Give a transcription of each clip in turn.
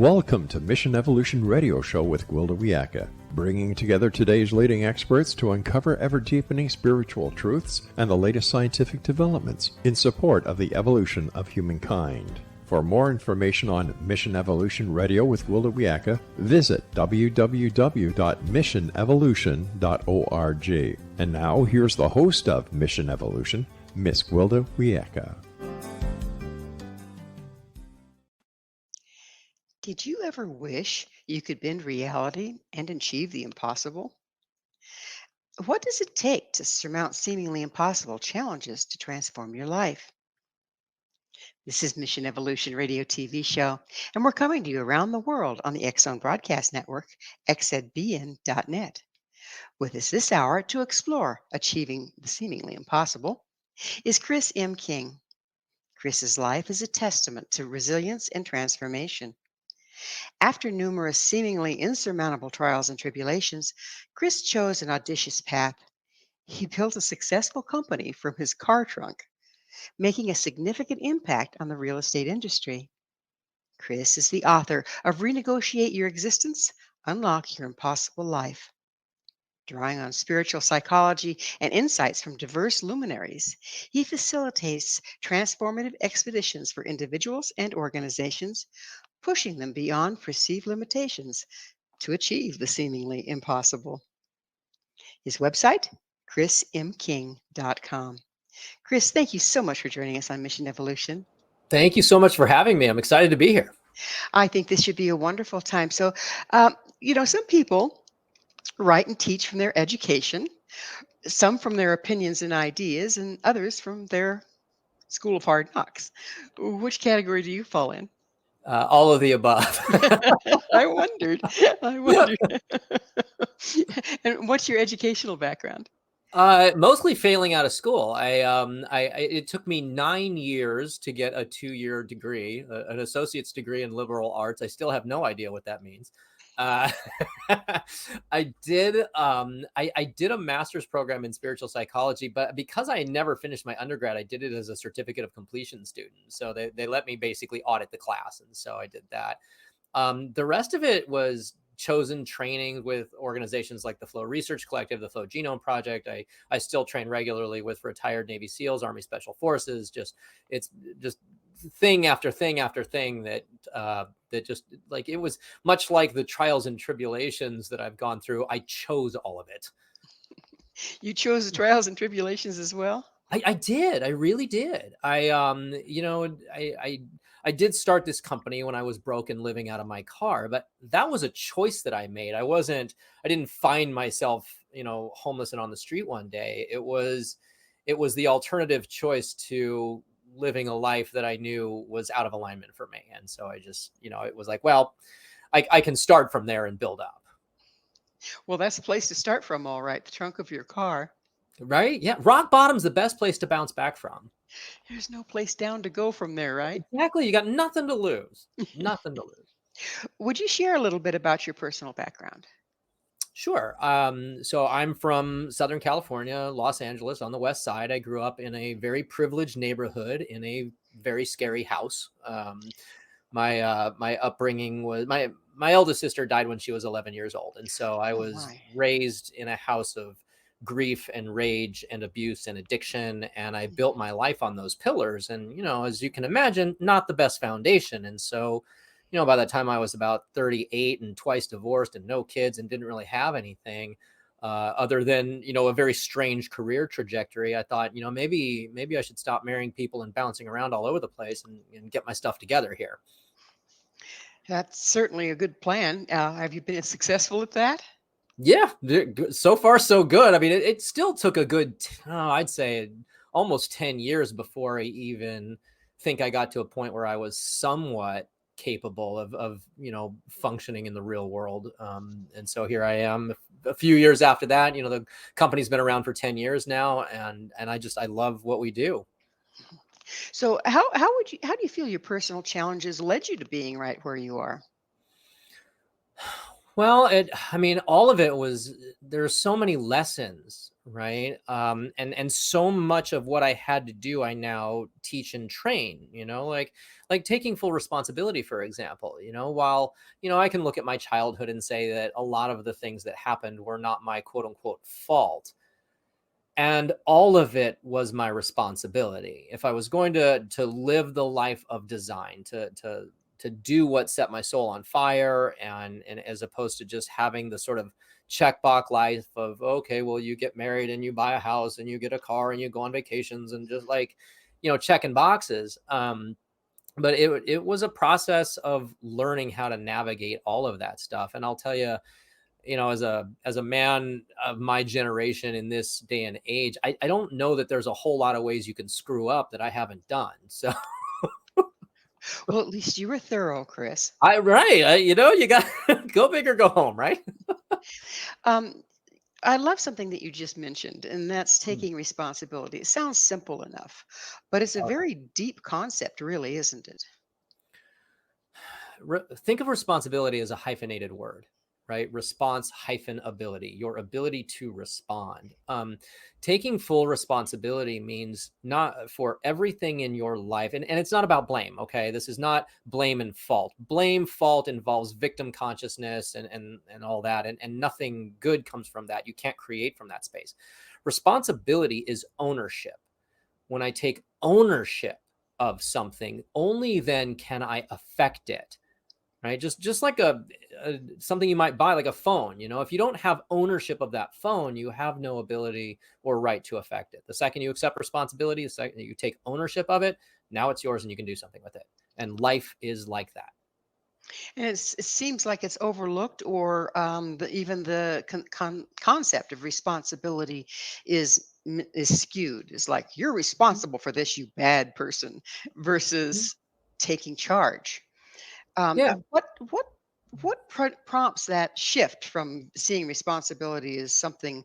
Welcome to Mission Evolution Radio Show with Gwilda Wiyaka, bringing together today's leading experts to uncover ever-deepening spiritual truths and the latest scientific developments in support of the evolution of humankind. For more information on Mission Evolution Radio with Gwilda Wiyaka, visit www.missionevolution.org. And now, here's the host of Mission Evolution, Miss Gwilda Wiyaka. Did you ever wish you could bend reality and achieve the impossible? What does it take to surmount seemingly impossible challenges to transform your life? This is Mission Evolution Radio TV show, and we're coming to you around the world on the X-Zone Broadcast Network, xzbn.net. With us this hour to explore achieving the seemingly impossible is Chris M. King. Chris's life is a testament to resilience and transformation. After numerous seemingly insurmountable trials and tribulations, Chris chose an audacious path. He built a successful company from his car trunk, making a significant impact on the real estate industry. Chris is the author of Renegotiate Your Existence, Unlock Your Impossible Life. Drawing on spiritual psychology and insights from diverse luminaries, he facilitates transformative expeditions for individuals and organizations, pushing them beyond perceived limitations to achieve the seemingly impossible. His website, chrismking.com. Chris, thank you so much for joining us on Mission Evolution. Thank you so much for having me. I'm excited to be here. I think this should be a wonderful time. So, some people write and teach from their education, some from their opinions and ideas, and others from their school of hard knocks. Which category do you fall in? All of the above. I wondered. And what's your educational background? Mostly failing out of school. It took me 9 years to get a 2-year degree, an associate's degree in liberal arts. I still have no idea what that means. I did a master's program in spiritual psychology, but because I never finished my undergrad, I did it as a certificate of completion student. So they let me basically audit the class. And so I did that. The rest of it was chosen training with organizations like the Flow Research Collective, the Flow Genome Project. I still train regularly with retired Navy SEALs, Army Special Forces. It's just thing after thing after thing that just like, it was much like the trials and tribulations that I've gone through. I chose all of it. You chose the trials and tribulations as well? I did. I really did. I did start this company when I was broke and living out of my car, but that was a choice that I made. I didn't find myself, homeless and on the street one day. It was the alternative choice to living a life that I knew was out of alignment for me. And so I just, it was like, well, I can start from there and build up. Well, that's the place to start from, all right. The trunk of your car. Right? Yeah. Rock bottom's the best place to bounce back from. There's no place down to go from there, right? Exactly. You got nothing to lose. Nothing to lose. Would you share a little bit about your personal background? Sure. So I'm from Southern California, Los Angeles on the west side. I grew up in a very privileged neighborhood in a very scary house. My upbringing was my eldest sister died when she was 11 years old. And so I was raised in a house of grief and rage and abuse and addiction. And I built my life on those pillars. And, as you can imagine, not the best foundation. And so, by the time I was about 38 and twice divorced and no kids and didn't really have anything other than, a very strange career trajectory, I thought, maybe I should stop marrying people and bouncing around all over the place and get my stuff together here. That's certainly a good plan. Have you been successful at that? Yeah, so far so good. I mean, it still took a good, I'd say almost 10 years before I even think I got to a point where I was somewhat capable of functioning in the real world. And so here I am a few years after that. The company's been around for 10 years now, and I love what we do. So how do you feel your personal challenges led you to being right where you are? Well, all of it was, there's so many lessons right? And so much of what I had to do, I now teach and train. Like taking full responsibility, for example. While I can look at my childhood and say that a lot of the things that happened were not my quote unquote fault, and all of it was my responsibility. If I was going to live the life of design, to do what set my soul on fire, and as opposed to just having the sort of checkbox life of, okay, well, you get married and you buy a house and you get a car and you go on vacations and just like, checking boxes. But it was a process of learning how to navigate all of that stuff. And I'll tell you, as a man of my generation in this day and age, I don't know that there's a whole lot of ways you can screw up that I haven't done. So Well, at least you were thorough, Chris. you got go big or go home, right? Um, I love something that you just mentioned, and that's Mm. taking responsibility. It sounds simple enough, but it's a very deep concept, really, isn't it? Think of responsibility as a hyphenated word, right? Response hyphen ability, your ability to respond. Taking full responsibility means not for everything in your life. And it's not about blame. Okay. This is not blame and fault. Blame, fault involves victim consciousness and all that. And nothing good comes from that. You can't create from that space. Responsibility is ownership. When I take ownership of something, only then can I affect it, right? Just like something you might buy, like a phone. If you don't have ownership of that phone, you have no ability or right to affect it. The second you accept responsibility, the second you take ownership of it, now it's yours and you can do something with it. And life is like that. And it seems like it's overlooked, or even the concept of responsibility is skewed. It's like you're responsible for this, you bad person, Mhm. versus taking charge. Yeah. What prompts that shift from seeing responsibility as something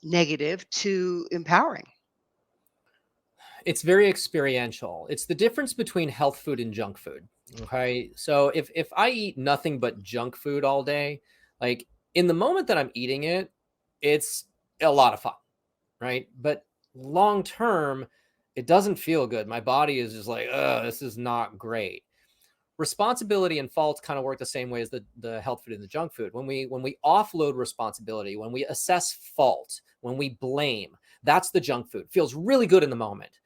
negative to empowering? It's very experiential. It's the difference between health food and junk food. Okay. So if I eat nothing but junk food all day, like in the moment that I'm eating it, it's a lot of fun, right? But long term, it doesn't feel good. My body is just like, this is not great. Responsibility and fault kind of work the same way as the health food and the junk food. When we offload responsibility, when we assess fault, when we blame, that's the junk food. Feels really good in the moment.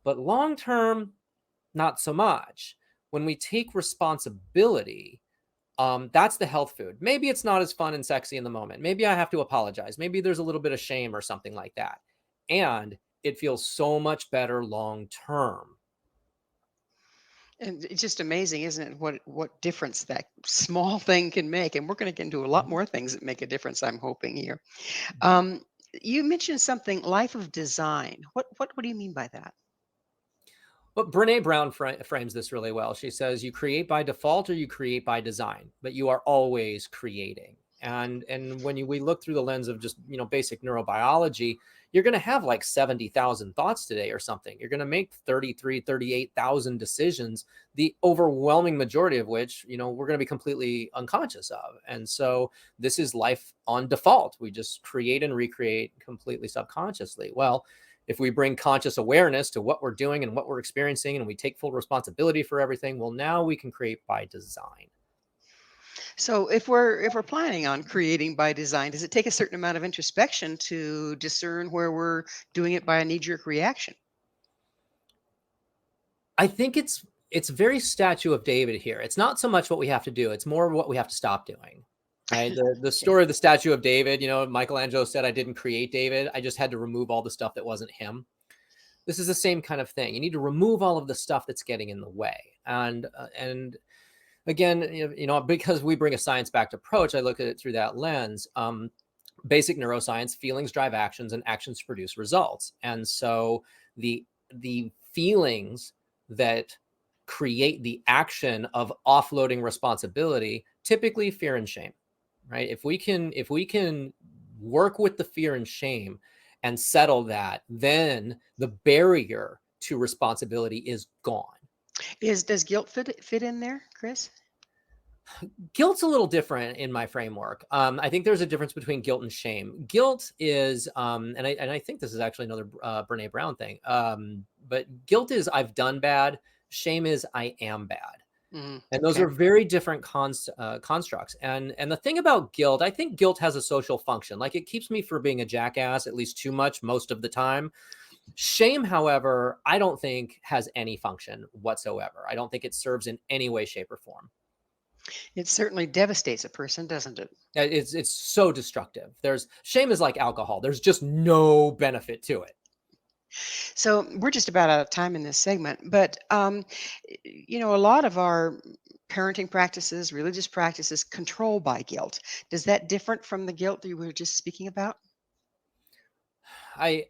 But long term, not so much. When we take responsibility, that's the health food. Maybe it's not as fun and sexy in the moment. Maybe I have to apologize. Maybe there's a little bit of shame or something like that. And it feels so much better long term. And it's just amazing, isn't it? What difference that small thing can make. And we're going to get into a lot more things that make a difference, I'm hoping here. Um, you mentioned something, life of design. What do you mean by that? But Brene Brown frames this really well. She says, you create by default or you create by design, but you are always creating. And when we look through the lens of just, basic neurobiology, you're going to have like 70,000 thoughts today or something. You're going to make 38,000 decisions, the overwhelming majority of which, we're going to be completely unconscious of. And so this is life on default. We just create and recreate completely subconsciously. Well, if we bring conscious awareness to what we're doing and what we're experiencing, and we take full responsibility for everything, well, now we can create by design. So if we're planning on creating by design, does it take a certain amount of introspection to discern where we're doing it by a knee-jerk reaction? I think it's very Statue of David here. It's not so much what we have to do; it's more what we have to stop doing. Right. The Okay. story of the Statue of David. Michelangelo said, "I didn't create David. I just had to remove all the stuff that wasn't him." This is the same kind of thing. You need to remove all of the stuff that's getting in the way, and again, because we bring a science-backed approach, I look at it through that lens. Basic neuroscience: feelings drive actions, and actions produce results. And so the feelings that create the action of offloading responsibility, typically fear and shame, right? If we can work with the fear and shame and settle that, then the barrier to responsibility is gone. Does guilt fit in there, Chris? Guilt's a little different in my framework. I think there's a difference between guilt and shame. Guilt is, and I think this is actually another Brene Brown thing. But guilt is I've done bad. Shame is I am bad. And those Okay. are very different constructs. And the thing about guilt, I think guilt has a social function. Like it keeps me from being a jackass, at least too much most of the time. Shame, however, I don't think has any function whatsoever. I don't think it serves in any way, shape, or form. It certainly devastates a person, doesn't it? It's so destructive. There's shame is like alcohol. There's just no benefit to it. So we're just about out of time in this segment, but a lot of our parenting practices, religious practices, control by guilt. Does that different from the guilt that you were just speaking about? I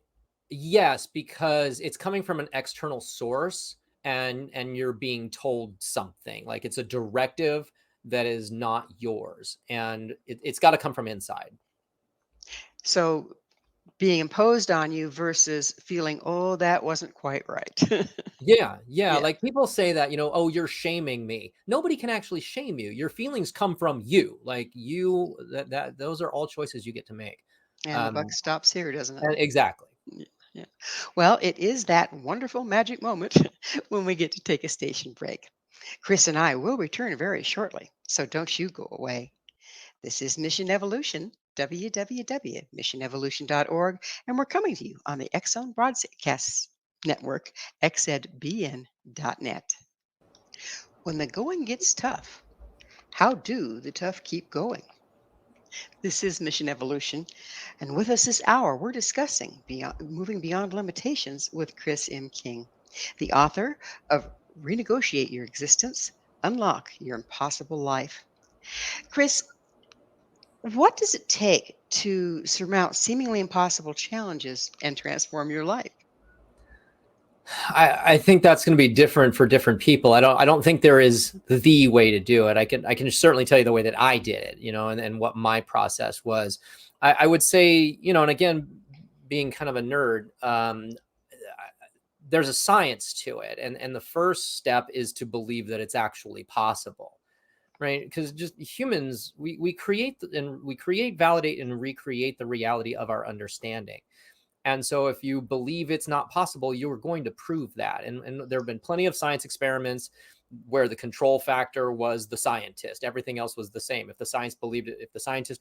Yes, because it's coming from an external source and you're being told something. Like it's a directive that is not yours. And it's got to come from inside. So being imposed on you versus feeling, oh, that wasn't quite right. Yeah, yeah. Yeah. Like people say that, oh, you're shaming me. Nobody can actually shame you. Your feelings come from you. Like that those are all choices you get to make. And the buck Um, stops here, doesn't it? exactly. Yeah. Well, it is that wonderful magic moment when we get to take a station break. Chris and I will return very shortly, so don't you go away. This is Mission Evolution, www.missionevolution.org, and we're coming to you on the Exxon Broadcast Network, xzbn.net. When the going gets tough, how do the tough keep going? This is Mission Evolution, and with us this hour, we're discussing moving beyond limitations with Chris M. King, the author of Renegotiate Your Existence, Unlock Your Impossible Life. Chris, what does it take to surmount seemingly impossible challenges and transform your life? I think that's going to be different for different people. I don't think there is the way to do it. I can certainly tell you the way that I did it, and what my process was. I would say, and again, being kind of a nerd, there's a science to it, and the first step is to believe that it's actually possible, right? Because just humans, we create and we create, validate, and recreate the reality of our understanding. And so if you believe it's not possible, you're going to prove that. And there have been plenty of science experiments where the control factor was the scientist. Everything else was the same. If the scientist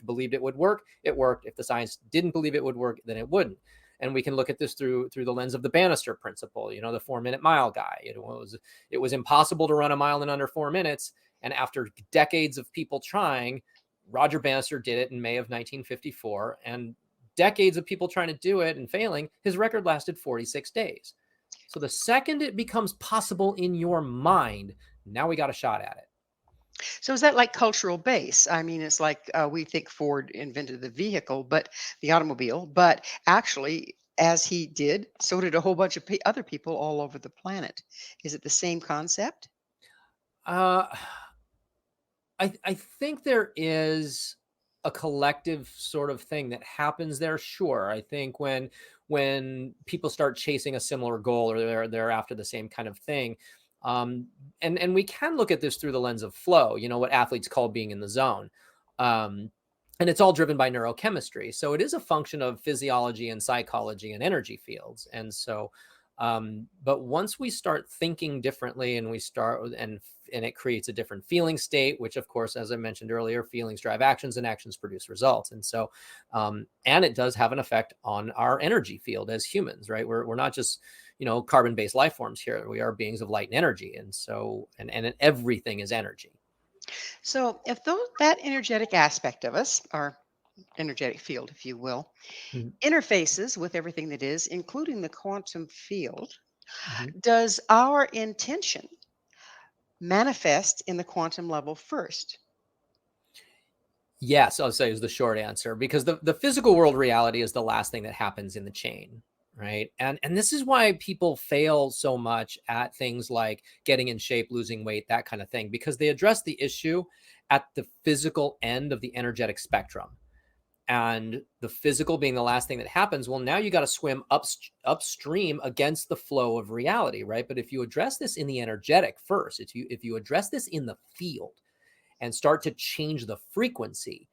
believed it would work, it worked. If the science didn't believe it would work, then it wouldn't. And we can look at this through the lens of the Bannister principle, the 4-minute mile guy. It was impossible to run a mile in under 4 minutes. And after decades of people trying, Roger Bannister did it in May of 1954. And decades of people trying to do it and failing, his record lasted 46 days. So the second it becomes possible in your mind, now we got a shot at it. So is that like cultural base? I mean, it's like we think Ford invented the vehicle, but the automobile, but actually, as he did, so did a whole bunch of other people all over the planet. Is it the same concept? Uh, I think there is a collective sort of thing that happens there. Sure, I think when people start chasing a similar goal or they're after the same kind of thing, and we can look at this through the lens of flow. What athletes call being in the zone. Um, and it's all driven by neurochemistry. So it is a function of physiology and psychology and energy fields. And so, but once we start thinking differently and we start and it creates a different feeling state, which of course, as I mentioned earlier, feelings drive actions and actions produce results. And so, and it does have an effect on our energy field as humans, right? We're not just, carbon-based life forms here. We are beings of light and energy. And so, and everything is energy. So if that energetic aspect of us, our energetic field, if you will, Mhm. interfaces with everything that is, including the quantum field, Mhm. does our intention manifest in the quantum level first? Yes, I'll say is the short answer, because the physical world reality is the last thing that happens in the chain, right? And this is why people fail so much at things like getting in shape, losing weight, that kind of thing, because they address the issue at the physical end of the energetic spectrum. And the physical being the last thing that happens, well, now you got to swim upstream against the flow of reality, right? But if you address this in the energetic first, if you address this in the field, and start to change the frequency,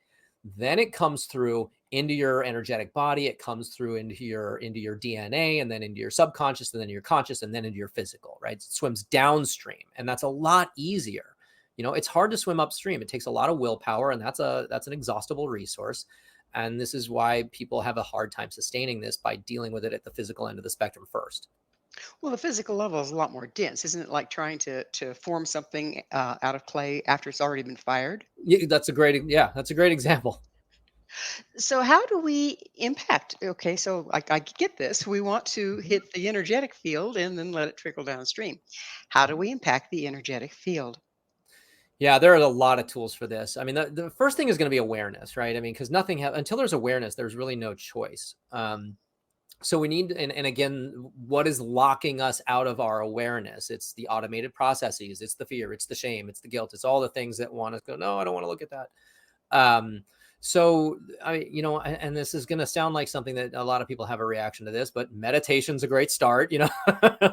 then it comes through into your energetic body. It comes through into your DNA, and then into your subconscious, and then into your conscious, and then into your physical, right? It swims downstream, and that's a lot easier. It's hard to swim upstream. It takes a lot of willpower, and that's an exhaustible resource. And this is why people have a hard time sustaining this by dealing with it at the physical end of the spectrum first. Well, the physical level is a lot more dense, isn't it? Like trying to form something out of clay after it's already been fired. Yeah, that's a great example. So, how do we impact? Okay, so I get this. We want to hit the energetic field and then let it trickle downstream. How do we impact the energetic field? Yeah, there are a lot of tools for this. I mean, the first thing is going to be awareness, right? I mean, because until there's awareness, there's really no choice. So we need, and again, what is locking us out of our awareness? It's the automated processes. It's the fear. It's the shame. It's the guilt. It's all the things that want us to go, no, I don't want to look at that. So and this is going to sound like something that a lot of people have a reaction to this, but meditation's a great start.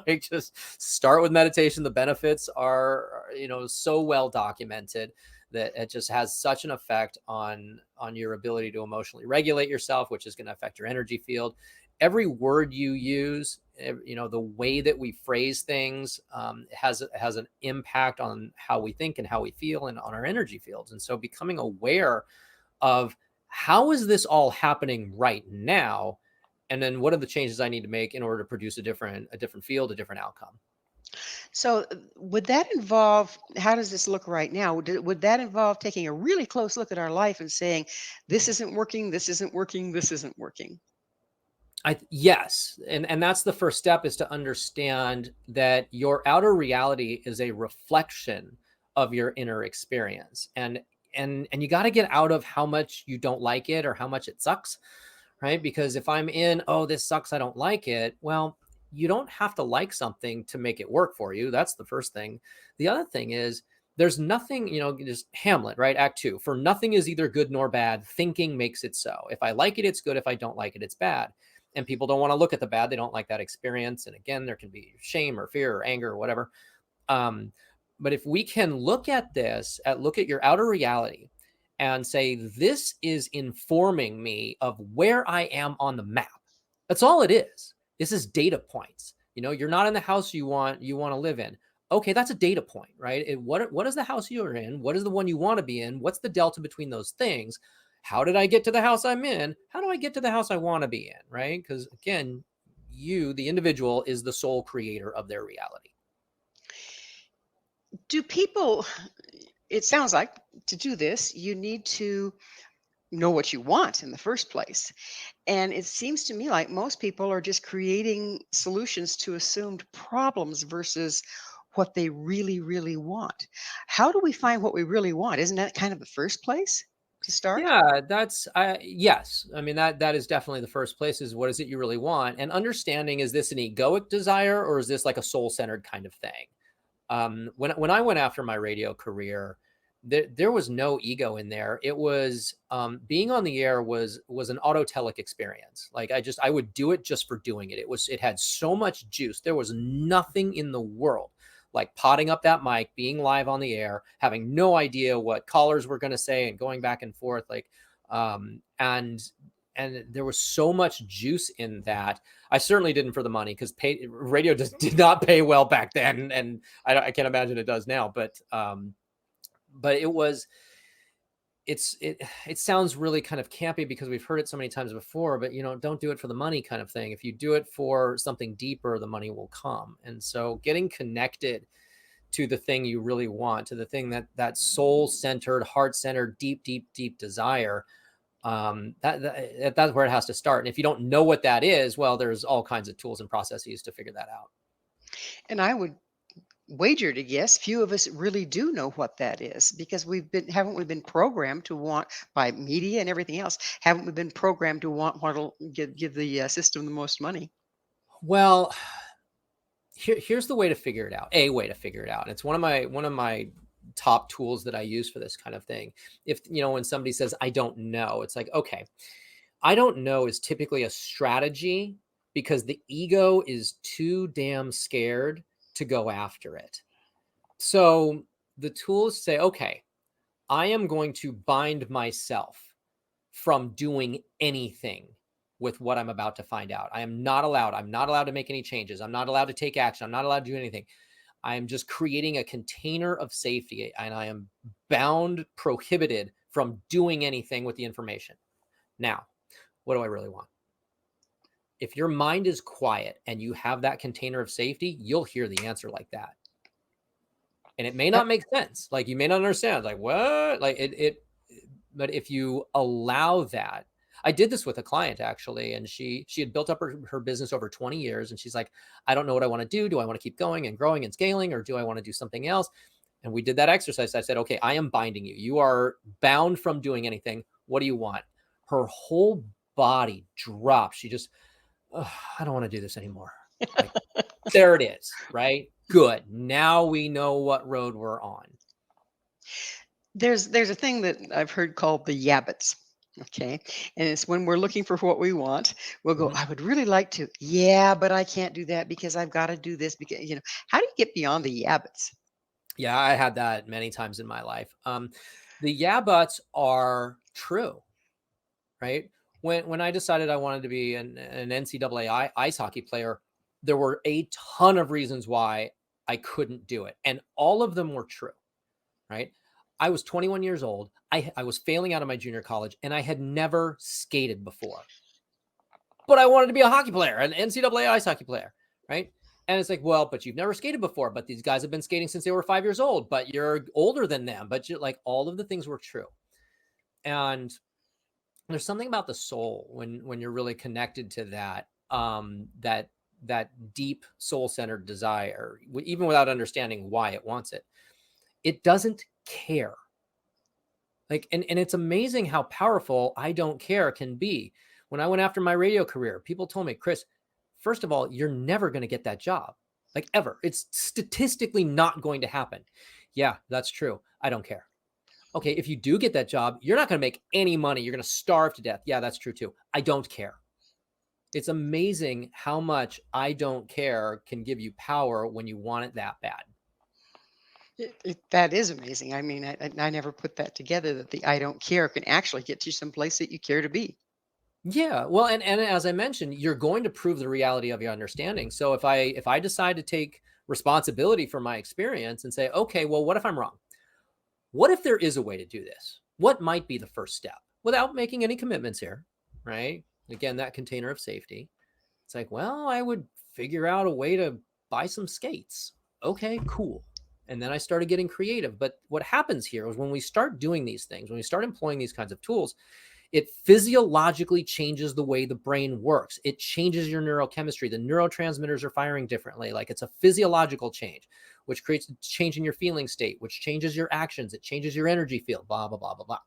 Like just start with meditation. The benefits are, so well documented that it just has such an effect on your ability to emotionally regulate yourself, which is going to affect your energy field. Every word you use, the way that we phrase things has an impact on how we think and how we feel and on our energy fields. And so becoming aware of how is this all happening right now, and then what are the changes I need to make in order to produce a different field, a different outcome. So, would that involve? How does this look right now? Would that involve taking a really close look at our life and saying, "This isn't working. This isn't working. This isn't working." Yes. And that's the first step, is to understand that your outer reality is a reflection of your inner experience. And you got to get out of how much you don't like it or how much it sucks, right? Because if I'm in, oh, this sucks, I don't like it. Well, you don't have to like something to make it work for you. That's the first thing. The other thing is, there's nothing, just Hamlet, right? Act 2. For nothing is either good nor bad. Thinking makes it so. If I like it, it's good. If I don't like it, it's bad. And people don't want to look at the bad. They don't like that experience. And again, there can be shame or fear or anger or whatever. But if we can look at your outer reality and say, this is informing me of where I am on the map. That's all it is. This is data points. You're not in the house you want to live in. Okay, that's a data point, right? What is the house you're in? What is the one you want to be in? What's the delta between those things? How did I get to the house I'm in? How do I get to the house I want to be in, right? Because again, you, the individual, is the sole creator of their reality. Do people? It sounds like to do this, you need to know what you want in the first place. And it seems to me like most people are just creating solutions to assumed problems versus what they really, really want. How do we find what we really want? Isn't that kind of the first place to start? Yeah, yes. I mean, that is definitely the first place, is what is it you really want? And understanding, is this an egoic desire or is this like a soul-centered kind of thing? When I went after my radio career, there was no ego in there. It was being on the air was an autotelic experience. Like I would do it just for doing it. It had so much juice. There was nothing in the world like potting up that mic, being live on the air, having no idea what callers were going to say and going back and forth. And there was so much juice in that. I certainly didn't for the money, because radio just did not pay well back then, and I can't imagine it does now. But it sounds really kind of campy because we've heard it so many times before. But don't do it for the money, kind of thing. If you do it for something deeper, the money will come. And so, getting connected to the thing you really want, to the thing that soul-centered, heart-centered, deep desire. That's where it has to start. And if you don't know what that is, well, there's all kinds of tools and processes to figure that out. And I would wager to guess few of us really do know what that is, because haven't we been programmed to want, by media and everything else, haven't we been programmed to want what'll give the system the most money? Well, here's the way to figure it out. A way to figure it out. And it's one of my top tools that I use for this kind of thing. If when somebody says, I don't know, it's like, okay, I don't know is typically a strategy, because the ego is too damn scared to go after it. So the tools say, okay, I am going to bind myself from doing anything with what I'm about to find out. I'm not allowed to make any changes. I'm not allowed to take action. I'm not allowed to do anything. I am just creating a container of safety, and I am bound, prohibited from doing anything with the information. Now, what do I really want? If your mind is quiet and you have that container of safety, you'll hear the answer like that. And it may not make sense. Like, you may not understand. Like, what? Like but if you allow that, I did this with a client actually, and she had built up her business over 20 years. And she's like, I don't know what I want to do. Do I want to keep going and growing and scaling, or do I want to do something else? And we did that exercise. I said, okay, I am binding you. You are bound from doing anything. What do you want? Her whole body dropped. She just, I don't want to do this anymore. Like, there it is, right? Good. Now we know what road we're on. There's a thing that I've heard called the yabbits. Okay. And it's when we're looking for what we want, we'll go, I would really like to. Yeah, but I can't do that because I've got to do this because, how do you get beyond the yabbits? Yeah, I had that many times in my life. The yeah buts are true, right? When I decided I wanted to be an NCAA ice hockey player, there were a ton of reasons why I couldn't do it. And all of them were true, right? I was 21 years old. I was failing out of my junior college, and I had never skated before. But I wanted to be a hockey player, an NCAA ice hockey player, right? And it's like, well, but you've never skated before, but these guys have been skating since they were 5 years old, but you're older than them. But you're like, all of the things were true. And there's something about the soul when you're really connected to that, that deep soul-centered desire, even without understanding why it wants it. It doesn't care. Like, and it's amazing how powerful I don't care can be. When I went after my radio career, people told me, Chris, first of all, you're never going to get that job, like ever. It's statistically not going to happen. Yeah, that's true. I don't care. Okay, if you do get that job, you're not going to make any money. You're going to starve to death. Yeah, that's true too. I don't care. It's amazing how much I don't care can give you power when you want it that bad. That is amazing. I mean, I never put that together, that the I don't care can actually get you someplace that you care to be. Yeah, well, and as I mentioned, you're going to prove the reality of your understanding. So if I decide to take responsibility for my experience and say, okay, well, what if I'm wrong? What if there is a way to do this? What might be the first step without making any commitments here, right? Again, that container of safety. It's like, well, I would figure out a way to buy some skates. Okay, cool. And then I started getting creative. But what happens here is when we start doing these things, when we start employing these kinds of tools, it physiologically changes the way the brain works. It changes your neurochemistry. The neurotransmitters are firing differently. Like, it's a physiological change, which creates a change in your feeling state, which changes your actions. It changes your energy field, blah, blah, blah, blah, blah.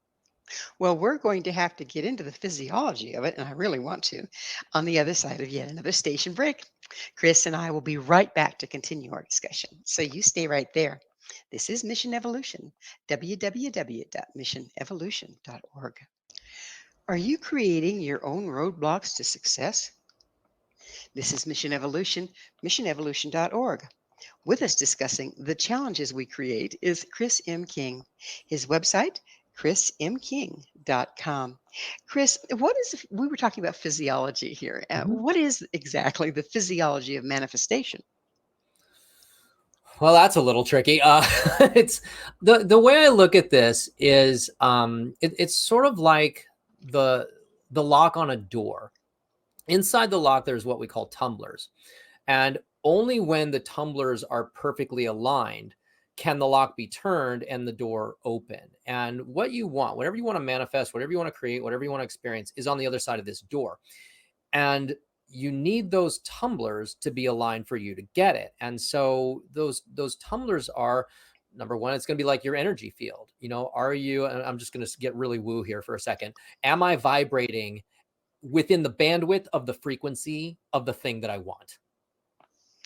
Well, we're going to have to get into the physiology of it, and I really want to, on the other side of yet another station break. Chris and I will be right back to continue our discussion. So you stay right there. This is Mission Evolution, www.missionevolution.org. Are you creating your own roadblocks to success? This is Mission Evolution, missionevolution.org. With us discussing the challenges we create is Chris M. King. His website, chrismking.com. Chris, we were talking about physiology here. What is exactly the physiology of manifestation? Well, that's a little tricky. It's the way I look at this is it's sort of like the lock on a door. Inside the lock, there's what we call tumblers. And only when the tumblers are perfectly aligned can the lock be turned and the door open. And what you want, whatever you want to manifest, whatever you want to create, whatever you want to experience is on the other side of this door. And you need those tumblers to be aligned for you to get it. And so those tumblers are, number one, it's going to be like your energy field. Are you, and I'm just going to get really woo here for a second. Am I vibrating within the bandwidth of the frequency of the thing that I want?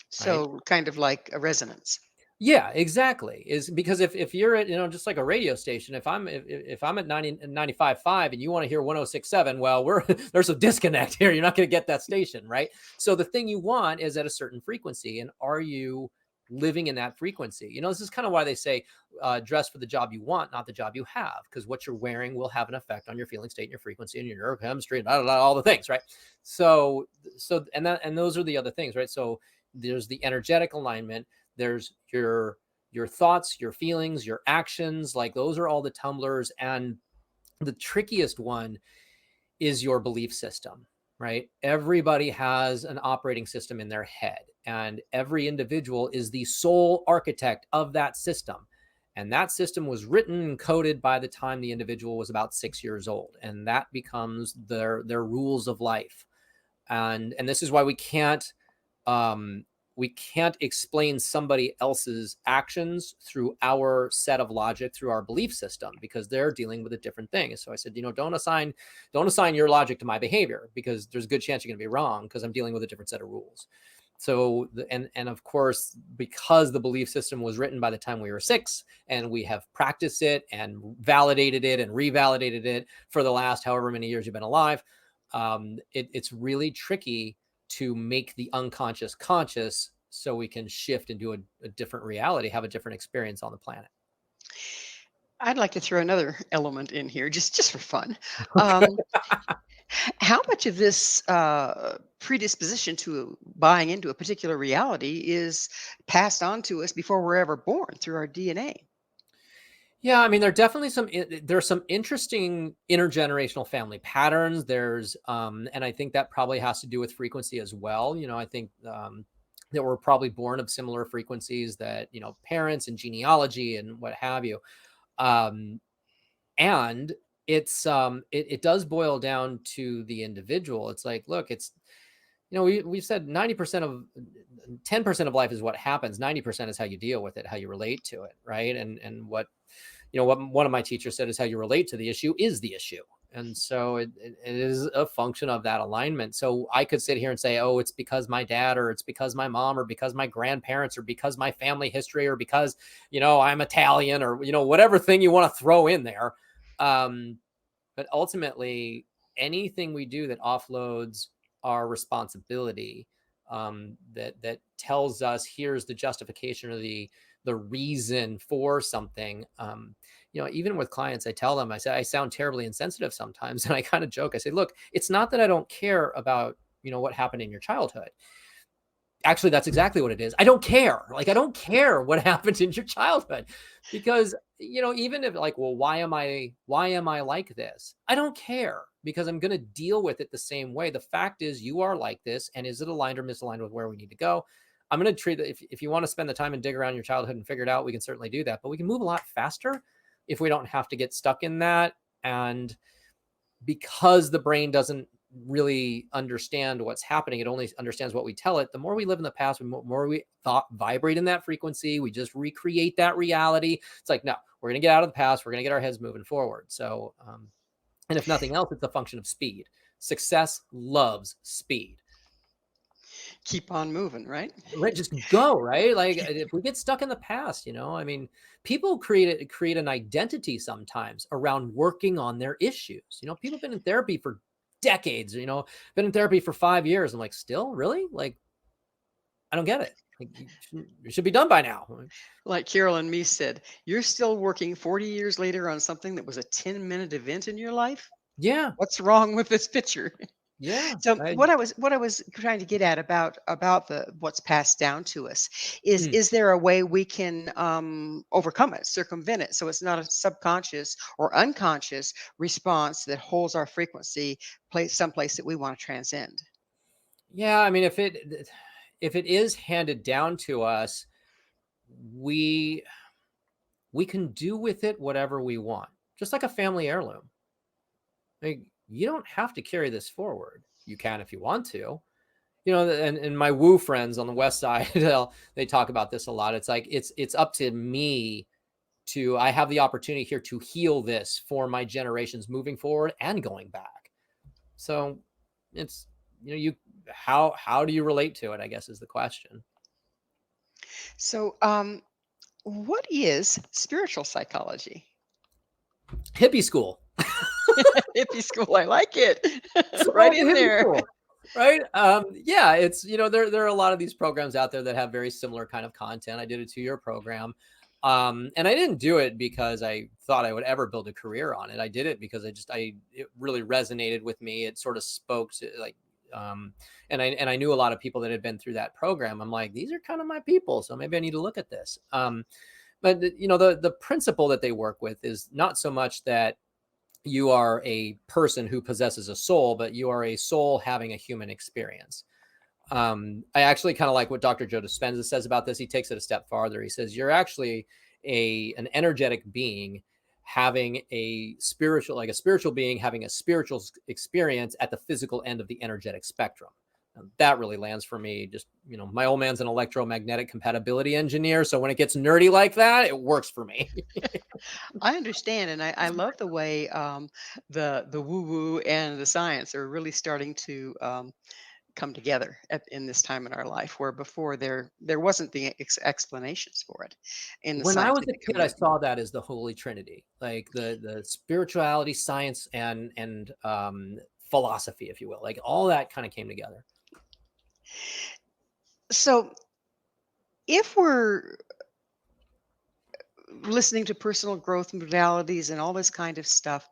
So right? Kind of like a resonance. Yeah, exactly. Is because if you're at, just like a radio station, if I'm at 95.5 and you want to hear 106.7, well, there's a disconnect here. You're not going to get that station, right? So the thing you want is at a certain frequency. And are you living in that frequency. You know, this is kind of why they say dress for the job you want, not the job you have, because what you're wearing will have an effect on your feeling state and your frequency and your neurochemistry and blah, blah, blah, all the things, right? So and those are the other things, right? So there's the energetic alignment, there's your thoughts, your feelings, your actions, like those are all the tumblers. And the trickiest one is your belief system, right? Everybody has an operating system in their head, and every individual is the sole architect of that system. And that system was written and coded by the time the individual was about 6 years old. And that becomes their rules of life. And this is why we can't explain somebody else's actions through our set of logic, through our belief system, because they're dealing with a different thing. So I said, don't assign your logic to my behavior, because there's a good chance you're going to be wrong, because I'm dealing with a different set of rules. So, and of course, because the belief system was written by the time we were 6, and we have practiced it and validated it and revalidated it for the last however many years you've been alive, it's really tricky to make the unconscious conscious, so we can shift into a different reality, have a different experience on the planet. I'd like to throw another element in here, just for fun. Okay. How much of this predisposition to buying into a particular reality is passed on to us before we're ever born through our DNA? Yeah, I mean, there's some interesting intergenerational family patterns. There's and I think that probably has to do with frequency as well. I think that we're probably born of similar frequencies, that parents and genealogy and what have you. And it does boil down to the individual. It's like, look, it's we've said 10% of life is what happens. 90% is how you deal with it, how you relate to it, right? And what one of my teachers said is how you relate to the issue is the issue. And so it is a function of that alignment. So I could sit here and say, oh, it's because my dad, or it's because my mom, or because my grandparents, or because my family history, or because, I'm Italian, or, whatever thing you want to throw in there. But ultimately, anything we do that offloads our responsibility, that tells us here's the justification or the reason for something. Even with clients, I tell them, I say, I sound terribly insensitive sometimes. And I kind of joke. I say, look, it's not that I don't care about, what happened in your childhood. Actually, that's exactly what it is. I don't care. Like, I don't care what happened in your childhood, because, even if like, well, why am I like this? I don't care, because I'm going to deal with it the same way. The fact is, you are like this. And is it aligned or misaligned with where we need to go? I'm going to treat it. If you want to spend the time and dig around your childhood and figure it out, we can certainly do that, but we can move a lot faster if we don't have to get stuck in that. And because the brain doesn't really understand what's happening, it only understands what we tell it. The more we live in the past, the more we vibrate in that frequency, we just recreate that reality. It's like, no, we're going to get out of the past. We're going to get our heads moving forward. So, and if nothing else, it's a function of speed. Success loves speed. Keep on moving, right? Right, just go, right? Like, if we get stuck in the past, I mean, people create an identity sometimes around working on their issues. People have been in therapy for decades, been in therapy for 5 years. I'm like, still, really? Like, I don't get it. Like, you should be done by now. Like Carolyn Meese said, you're still working 40 years later on something that was a 10-minute event in your life? Yeah, What's wrong with this picture? yeah. So what I was trying to get at about the what's passed down to us is there a way we can overcome it, circumvent it, so it's not a subconscious or unconscious response that holds our frequency someplace that we want to transcend? Yeah, I mean, if it is handed down to us, we can do with it whatever we want, just like a family heirloom. Like, you don't have to carry this forward. You can if you want to. And my woo friends on the West Side, they talk about this a lot. It's like, it's up to me I have the opportunity here to heal this for my generations moving forward and going back. So it's, how do you relate to it, I guess, is the question. So what is spiritual psychology? Hippie school. Hippie school, I like it. So, Right in hippie there. school. Right. Yeah, it's, there are a lot of these programs out there that have very similar kind of content. I did a 2-year program. And I didn't do it because I thought I would ever build a career on it. I did it because it really resonated with me. It sort of spoke to like, and I knew a lot of people that had been through that program. I'm like, these are kind of my people. So maybe I need to look at this. But the principle that they work with is not so much that you are a person who possesses a soul, but you are a soul having a human experience. I actually kind of like what Dr. Joe Dispenza says about this. He takes it a step farther. He says, you're actually an energetic being having a spiritual being having a spiritual experience at the physical end of the energetic spectrum. That really lands for me. Just, my old man's an electromagnetic compatibility engineer. So when it gets nerdy like that, it works for me. I understand, and I love the way the woo woo and the science are really starting to come together in this time in our life, where before there wasn't the explanations for it in the When I was a scientific kid, I community. saw that as the Holy Trinity, like the spirituality, science, and philosophy, if you will. Like all that kind of came together. So, if we're listening to personal growth modalities and all this kind of stuff,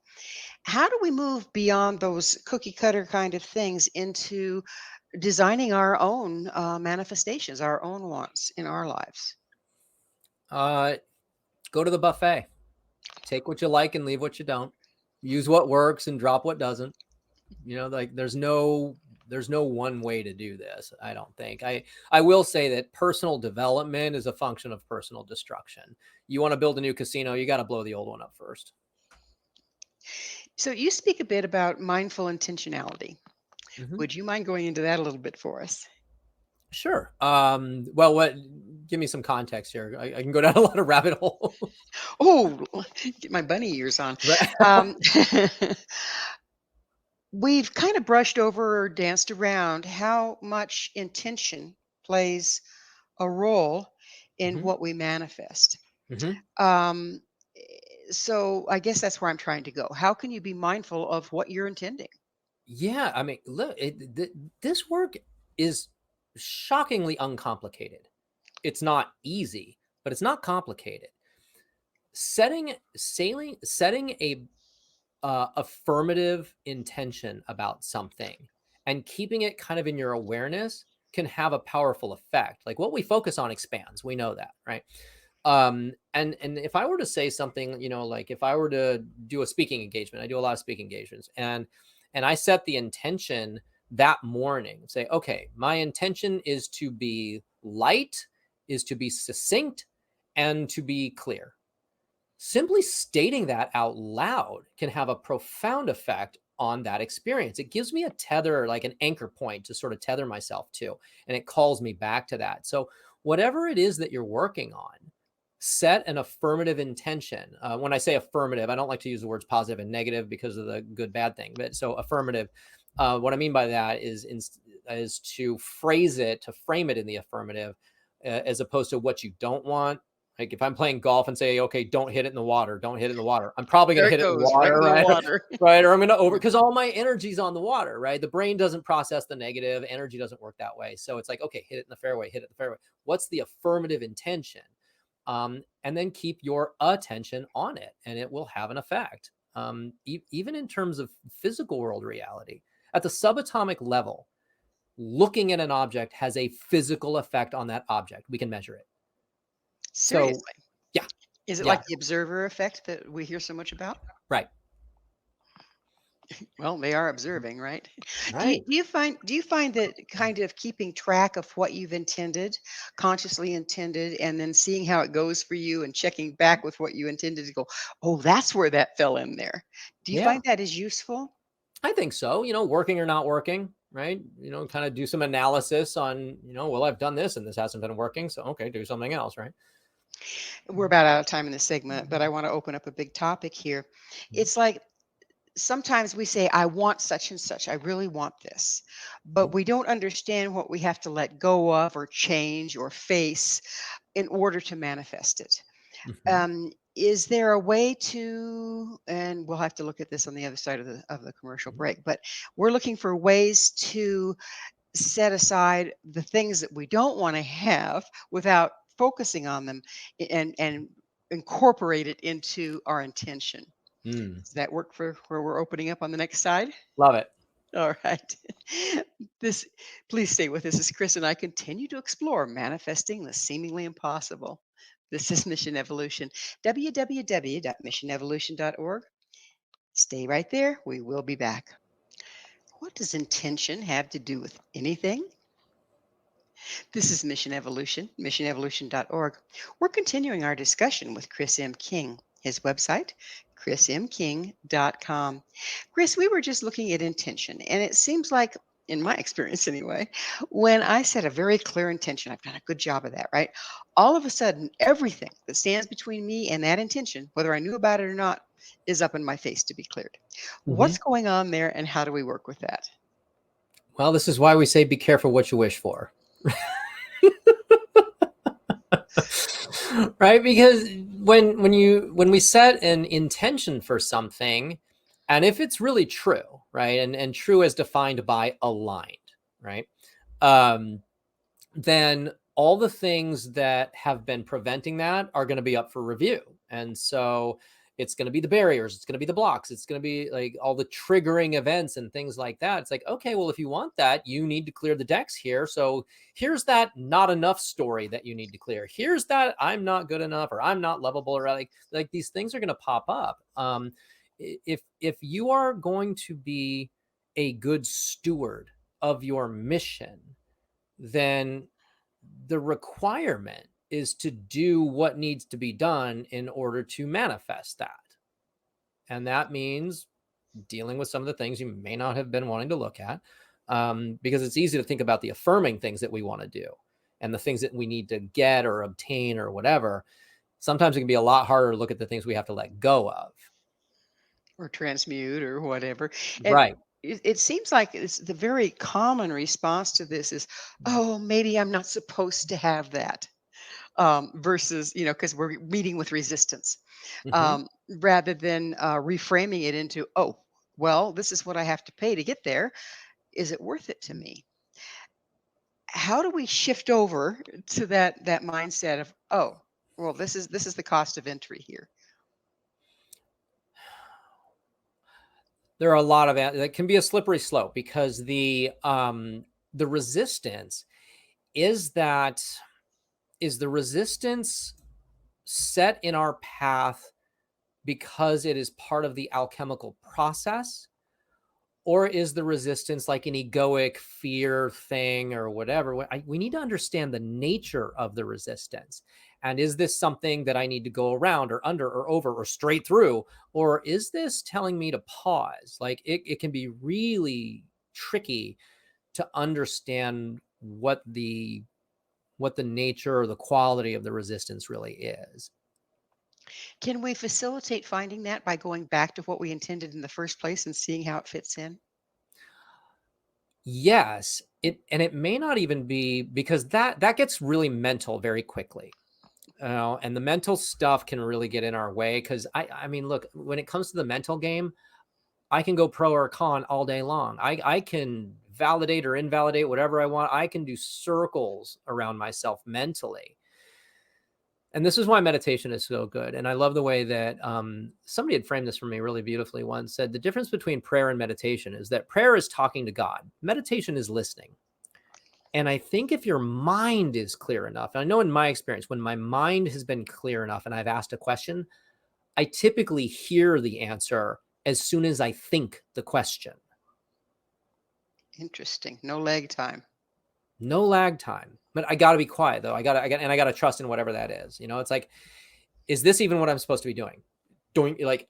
how do we move beyond those cookie cutter kind of things into designing our own manifestations, our own wants in our lives? Uh, Go to the buffet. Take what you like and leave what you don't. Use what works and drop what doesn't. Like there's no one way to do this. I don't think. I will say that personal development is a function of personal destruction. You want to build a new casino, you got to blow the old one up first. So, you speak a bit about mindful intentionality. Mhm. Would you mind going into that a little bit for us? Sure. Well, give me some context here. I can go down a lot of rabbit holes. Oh, get my bunny ears on. Right. Um, we've kind of brushed over or danced around how much intention plays a role in Mhm. what we manifest. Mhm. Um, so I guess that's where I'm trying to go. How can you be mindful of what you're intending? Yeah, I mean, look, this work is shockingly uncomplicated. It's not easy, but it's not complicated. Setting a affirmative intention about something and keeping it kind of in your awareness can have a powerful effect. Like what we focus on expands. We know that, right? And if I were to say something, like if I were to do a speaking engagement, I do a lot of speaking engagements, and I set the intention that morning, say, okay, my intention is to be light, is to be succinct, and to be clear. Simply stating that out loud can have a profound effect on that experience. It gives me a tether, like an anchor point to sort of tether myself to, and it calls me back to that. So, whatever it is that you're working on, set an affirmative intention. When I say affirmative, I don't like to use the words positive and negative because of the good bad thing. But so affirmative, what I mean by that is to phrase it, to frame it in the affirmative, as opposed to what you don't want. Like if I'm playing golf and say, okay, don't hit it in the water, don't hit it in the water. I'm probably going There to it hit it in the goes, right water, in the right? water. Right. Or I'm going to because all my energy's on the water, right? The brain doesn't process the negative. Energy doesn't work that way. So it's like, okay, hit it in the fairway, hit it in the fairway. What's the affirmative intention? And then keep your attention on it, and it will have an effect. Even in terms of physical world reality, at the subatomic level, looking at an object has a physical effect on that object. We can measure it. So, Seriously. yeah, Is it yeah, like the observer effect that we hear so much about? right, Well, they are observing, right? right. Do you find that kind of keeping track of what you've intended, consciously intended, and then seeing how it goes for you and checking back with what you intended to go, oh, that's where that fell in there. Do you Yeah, find that is useful? I think so. Working or not working, right? Kind of do some analysis on, well, I've done this and this hasn't been working. So, okay, do something else, right? We're about out of time in this segment, but I want to open up a big topic here. Mhm. It's like sometimes we say, I want such and such. I really want this. But Mhm. we don't understand what we have to let go of or change or face in order to manifest it. Mhm. Um, is there a way to, and we'll have to look at this on the other side of the commercial break, but we're looking for ways to set aside the things that we don't want to have without focusing on them, and incorporate it into our intention. Does that work for where we're opening up on the next side? Love it. All right. This, please stay with us as Chris and I continue to explore manifesting the seemingly impossible. This is Mission Evolution. www.missionevolution.org. Stay right there. We will be back. What does intention have to do with anything? This is Mission Evolution, missionevolution.org. We're continuing our discussion with Chris M. King. His website, chrismking.com. Chris, we were just looking at intention, and it seems like, in my experience anyway, when I set a very clear intention, I've done a good job of that, right? All of a sudden, everything that stands between me and that intention, whether I knew about it or not, is up in my face to be cleared. What's going on there, and how do we work with that? Well, this is why we say be careful what you wish for. Right? Because when we set an intention for something, and if it's really true, right? And true as defined by aligned, right? Then all the things that have been preventing that are going to be up for review. And so it's going to be the barriers, it's going to be the blocks, it's going to be like all the triggering events and things like that. It's like, okay, well, if you want that, you need to clear the decks here. So here's that not enough story that you need to clear. Here's that I'm not good enough, or I'm not lovable, or like these things are going to pop up. If you are going to be a good steward of your mission, then the requirement is to do what needs to be done in order to manifest that. And that means dealing with some of the things you may not have been wanting to look at, because it's easy to think about the affirming things that we want to do and the things that we need to get or obtain or whatever. Sometimes it can be a lot harder to look at the things we have to let go of. Or transmute or whatever. And Right. it seems like it's the very common response to this is, oh, maybe I'm not supposed to have that. Versus, because we're meeting with resistance, rather than reframing it into, oh, well, this is what I have to pay to get there. Is it worth it to me? How do we shift over to that mindset of, oh, well, this is the cost of entry here? There are a lot of that can be a slippery slope, because the resistance is the resistance set in our path because it is part of the alchemical process, or is the resistance like an egoic fear thing or whatever? We need to understand the nature of the resistance. And is this something that I need to go around or under or over or straight through? Or is this telling me to pause? Like it can be really tricky to understand what the nature or the quality of the resistance really is. Can we facilitate finding that by going back to what we intended in the first place and seeing how it fits in? Yes, it may not even be, because that gets really mental very quickly. And the mental stuff can really get in our way, because I mean, look, when it comes to the mental game, I can go pro or con all day long. I can validate or invalidate whatever I want. I can do circles around myself mentally. And this is why meditation is so good. And I love the way that somebody had framed this for me really beautifully once. Said the difference between prayer and meditation is that prayer is talking to God. Meditation is listening. And I think if your mind is clear enough, and I know in my experience, when my mind has been clear enough and I've asked a question, I typically hear the answer as soon as I think the question. Interesting. No lag time. No lag time. But I got to be quiet though. I got to trust in whatever that is. It's like, is this even what I'm supposed to be doing? Like,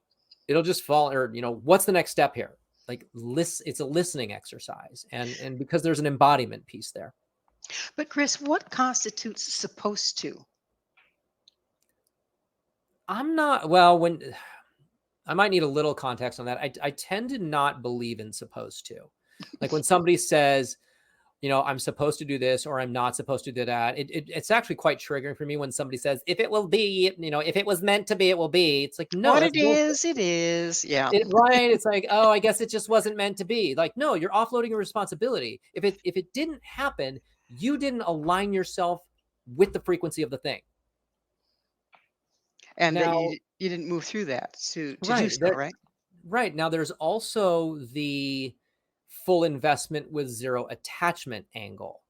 it'll just fall, or, what's the next step here? Like, it's a listening exercise. And because there's an embodiment piece there. But Chris, what constitutes supposed to? When I might need a little context on that. I tend to not believe in supposed to. Like when somebody says, I'm supposed to do this or I'm not supposed to do that. It's actually quite triggering for me when somebody says, if it will be, if it was meant to be, it will be. It's like, no, What that's it bullshit. is, it is. Yeah. Right. It's like, oh, I guess it just wasn't meant to be. Like, no, you're offloading a responsibility. If it didn't happen, you didn't align yourself with the frequency of the thing. And that Now, you didn't move through that to do right. so, right? Right. Now, there's also the full investment with zero attachment angle.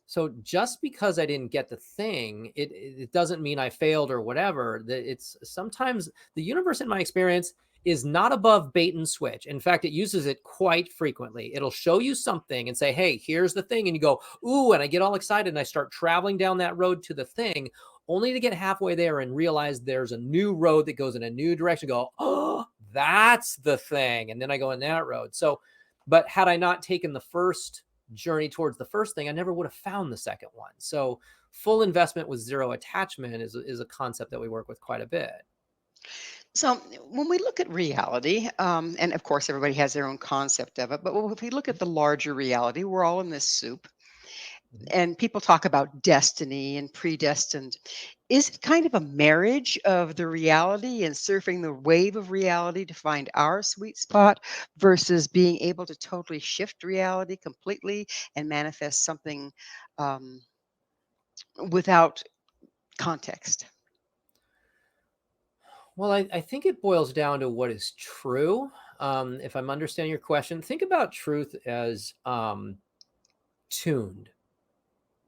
So just because I didn't get the thing, it doesn't mean I failed or whatever. That it's sometimes the universe, in my experience, is not above bait and switch. In fact, it uses it quite frequently. It'll show you something and say, hey, here's the thing. And you go, ooh, and I get all excited and I start traveling down that road to the thing, only to get halfway there and realize there's a new road that goes in a new direction. Go, oh, that's the thing. And then I go in that road. So, but had I not taken the first journey towards the first thing, I never would have found the second one. So full investment with zero attachment is a concept that we work with quite a bit. So when we look at reality, and of course everybody has their own concept of it, but if we look at the larger reality, we're all in this soup, and people talk about destiny and predestined. Is it kind of a marriage of the reality and surfing the wave of reality to find our sweet spot versus being able to totally shift reality completely and manifest something um, without context? Well, I think it boils down to what is true. If I'm understanding your question, think about truth as tuned.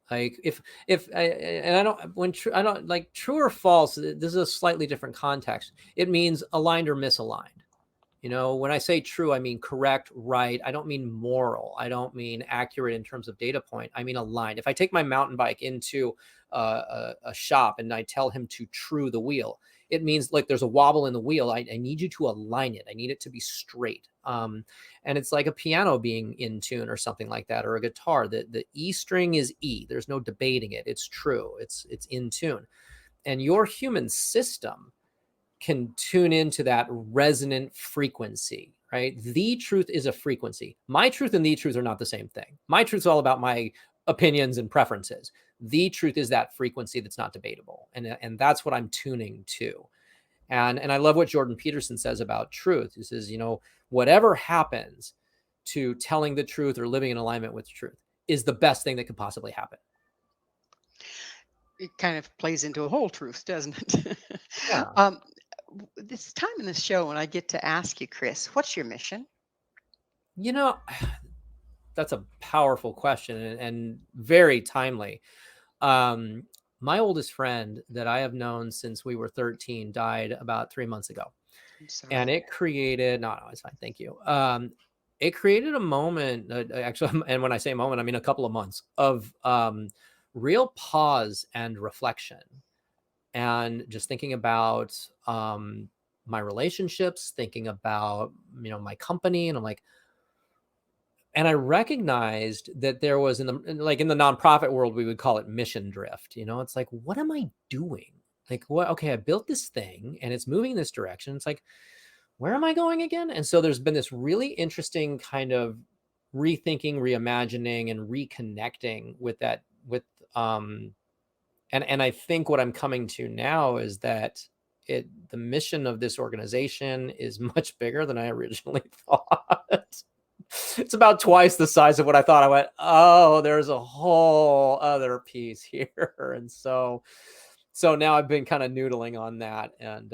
Like if I and I don't when true I don't like true or false. This is a slightly different context. It means aligned or misaligned. When I say true, I mean correct, right. I don't mean moral. I don't mean accurate in terms of data point. I mean aligned. If I take my mountain bike into a shop and I tell him to true the wheel, it means like there's a wobble in the wheel. I need you to align it. I need it to be straight. And it's like a piano being in tune or something like that, or a guitar. The E string is E. There's no debating it. It's true. It's in tune. And your human system can tune into that resonant frequency, right? The truth is a frequency. My truth and the truth are not the same thing. My truth is all about my opinions and preferences. The truth is that frequency that's not debatable. And that's what I'm tuning to. And I love what Jordan Peterson says about truth. He says, whatever happens to telling the truth or living in alignment with truth is the best thing that could possibly happen. It kind of plays into a whole truth, doesn't it? Yeah. This time in the show when I get to ask you, Chris, what's your mission? That's a powerful question and very timely. My oldest friend that I have known since we were 13 died about 3 months ago. I'm sorry. And it created, no, it's fine. Thank you. It created a moment, actually, and when I say moment, I mean a couple of months of real pause and reflection, and just thinking about my relationships, thinking about my company, and I'm like, and I recognized that there was in the nonprofit world, we would call it mission drift. It's like, what am I doing? Like, what? Okay, I built this thing and it's moving in this direction. It's like, where am I going again? And so there's been this really interesting kind of rethinking, reimagining, and reconnecting with that. And I think what I'm coming to now is that the mission of this organization is much bigger than I originally thought. It's about twice the size of what I thought. I went, oh, there's a whole other piece here. And so now I've been kind of noodling on that, and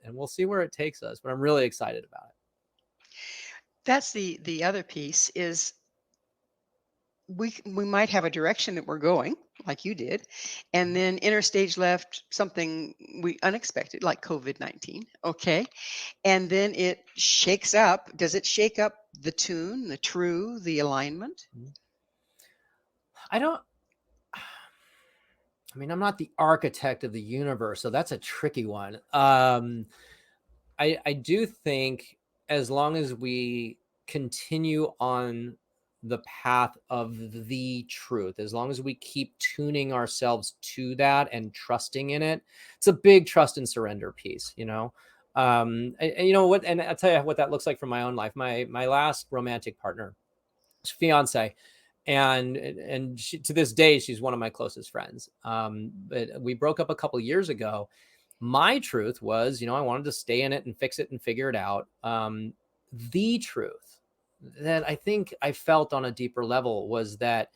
we'll see where it takes us, but I'm really excited about it. That's the other piece is we might have a direction that we're going, like you did, and then interstage left something we unexpected, like COVID-19. Okay. And then it shakes up. Does it shake up the tune, the true, the alignment? I'm not the architect of the universe, so that's a tricky one. I do think as long as we continue on the path of the truth, as long as we keep tuning ourselves to that and trusting in it, it's a big trust and surrender piece, you know? And I'll tell you what that looks like from my own life. My last romantic partner, fiance, And she, to this day, she's one of my closest friends. But we broke up a couple of years ago. My truth was, I wanted to stay in it and fix it and figure it out. The truth that I think I felt on a deeper level was that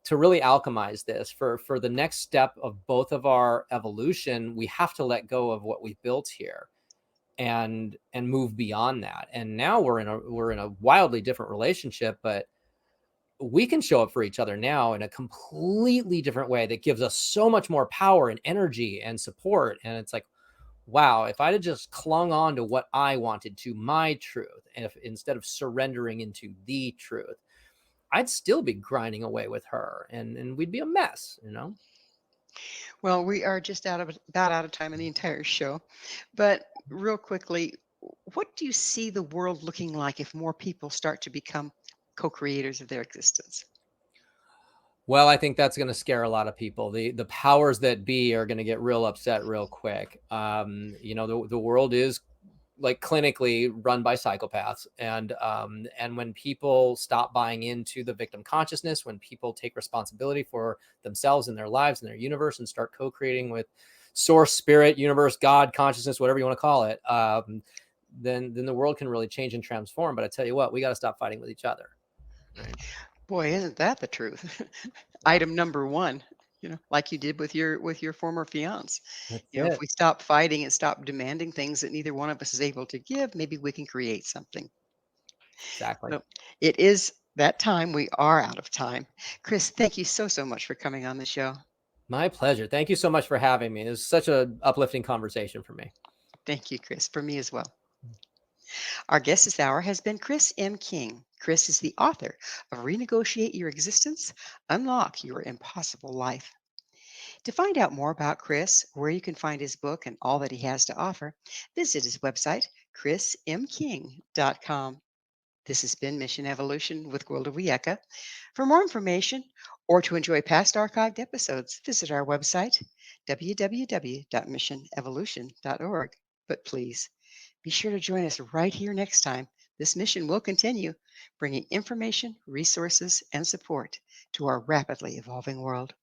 to really alchemize this for the next step of both of our evolution, we have to let go of what we've built here and move beyond that. And now we're in a wildly different relationship, but we can show up for each other now in a completely different way that gives us so much more power and energy and support. And it's like, wow, if I'd have just clung on to what I wanted, to my truth, and if instead of surrendering into the truth, I'd still be grinding away with her, and we'd be a mess. Well, we are just about out of time in the entire show. But real quickly, what do you see the world looking like if more people start to become co-creators of their existence? Well, I think that's going to scare a lot of people. The powers that be are going to get real upset real quick. The world is like clinically run by psychopaths, and when people stop buying into the victim consciousness, when people take responsibility for themselves and their lives and their universe and start co-creating with source, spirit, universe, God, consciousness, whatever you want to call it, then the world can really change and transform. But I tell you what, we got to stop fighting with each other, right? Boy, isn't that the truth? Item number one, like you did with your former fiance. That's If it. we stop fighting and stop demanding things that neither one of us is able to give, maybe we can create something. Exactly. So it is that time. We are out of time. Chris, thank you so much for coming on the show. My pleasure. Thank you so much for having me. It was such a uplifting conversation for me. Thank you, Chris, for me as well. Our guest this hour has been Chris M. King. Chris is the author of Renegotiate Your Existence, Unlock Your Impossible Life. To find out more about Chris, where you can find his book and all that he has to offer, visit his website, chrismking.com. This has been Mission Evolution with Gwilda Wiyaka. For more information or to enjoy past archived episodes, visit our website, www.missionevolution.org. But please, be sure to join us right here next time. This mission will continue, bringing information, resources, and support to our rapidly evolving world.